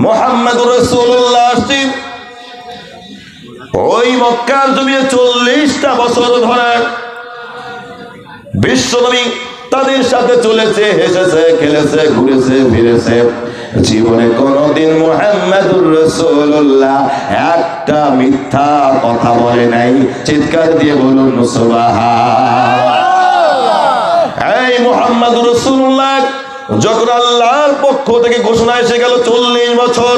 মুহাম্মদুর রাসূলুল্লাহ আসছেন ওই মক্কার জমিনে 40টা বছর ধরে বিশ্বনবী তাদের সাথে চলেছে, হেসেছে, খেলেছে, ঘুরেছে, ফিরেছে। জীবনে কোনদিন মুহাম্মদুর রাসূলুল্লাহ একটা মিথ্যা কথা বলে নাই। চিৎকার দিয়ে বলুন সুবহানাল্লাহ। এই মুহাম্মদুর রাসূলুল্লাহ যখন আল্লাহর পক্ষ থেকে ঘোষণা এসে গেল 40 বছর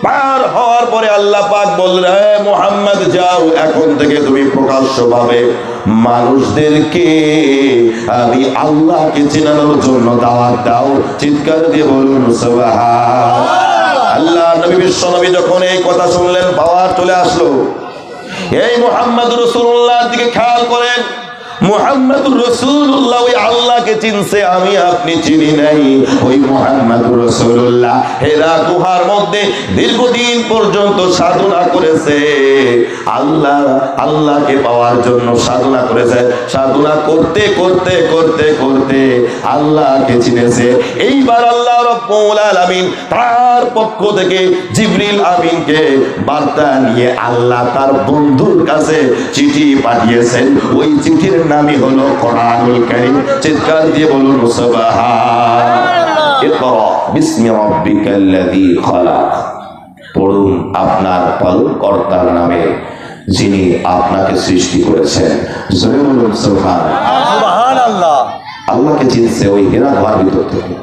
পার হওয়ার পরে আল্লাহ পাক বললেন, হে মুহাম্মদ যাও, এখন থেকে তুমি প্রকাশ্যভাবে মানুষদেরকে আমি আল্লাহকে চেনানোর জন্য দাওয়াত দাও। চিৎকার দিয়ে বলুন সুবহানাল্লাহ। আল্লাহ নবী বিশ্ব নবী যখন এই কথা শুনলেন পাওয়ার চলে আসলো। এই মুহাম্মদুর রাসূলুল্লাহর দিকে খেয়াল করেন, মুহাম্মদুর রাসূলুল্লাহ ওই আল্লাহকে চিনছে, আমি আপনি চিনি নাই। ওই মুহাম্মদুর রাসূলুল্লাহ হেরা গুহার মধ্যে দীর্ঘদিন পর্যন্ত সাধনা করেছে, আল্লাহকে পাওয়ার জন্য সাধনা করেছে। সাধনা করতে করতে করতে করতে আল্লাহকে চিনেছে। এইবার আল্লাহ রাব্বুল আলামিন তার পক্ষ থেকে জিবরিল আমিনকে বার্তা নিয়ে আল্লাহ তার বন্ধুর কাছে চিঠি পাঠিয়েছেন। ওই চিঠির নামই হলো কোরআনুল কারীম। চিৎকার দিয়ে বলুন সুবহানাল্লাহ। ইকরা বিসমি রাব্বিকাল্লাযী খালাক। পড়ুন আপনার পালনকর্তার নামে যিনি আপনাকে সৃষ্টি করেছেন। জোরে বলুন সুবহানাল্লাহ। আল্লাহকে চিনছে ওই হেরা গুহার ভিতর থেকে।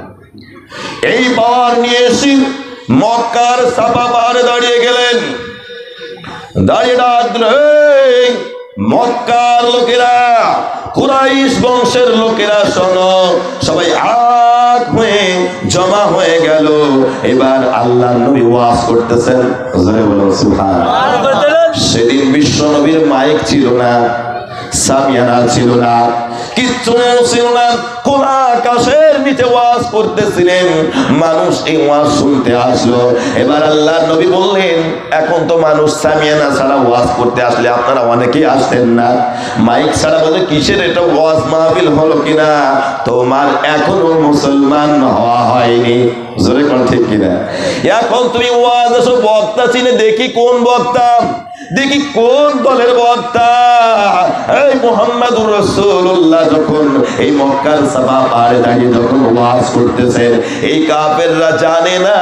এই পাওয়ার নিয়ে এসে মক্কার সাফা পাহাড়ে দাঁড়িয়ে গেলেন। দাঁড়িয়ে ডাকলেন, মক্কার লোকেরা, কুরাইশ বংশের লোকেরা শোনো। সবাই এক হয়ে জমা হয়ে গেল। এবার আল্লাহর নবী ওয়াজ করতেছেন। জোরে বলুন সুবহানাল্লাহ। সেদিন বিশ্ব নবীর মাইক ছিল না, সামিয়ানা ছিল না, কিচ্ছু ছিল না। খোলা আকাশের নিচে ওয়াজ করতেছিলেন, মানুষ এই ওয়াজ শুনতে আসলো। এবার আল্লাহর নবী বললেন, এখন তো মানুষ সামিয়ানা ছাড়া ওয়াজ করতে আসলে আপনারা অনেকেই আসতেন না, মাইক ছাড়া বলে কিসের এটা ওয়াজ মাহফিল হলো কিনা? তোমার এখনো মুসলমান হওয়া হয়নি। জোরে কোন ঠিক কিনা? এখন তুমি ওয়াজ এসো, বক্তা চিনে দেখি কোন বক্তা, দেখি কোন দলের বক্তা। এই মুহাম্মদুর রাসূলুল্লাহ যখন এই মক্কার সাফা পাহাড়ে দাঁড়িয়ে যখন ওয়াজ করতেছেন, এই কাফেররা জানে না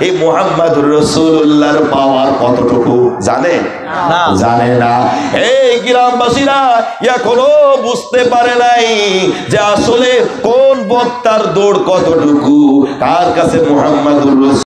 এই মুহাম্মদুর রাসূলুল্লাহর পাওয়ার কতটুকু, জানে না, জানে না। এই গ্রামবাসীরা এখনো বুঝতে পারে নাই যে আসলে কোন বক্তার দৌড় কতটুকু, কার কাছে মুহাম্মদুর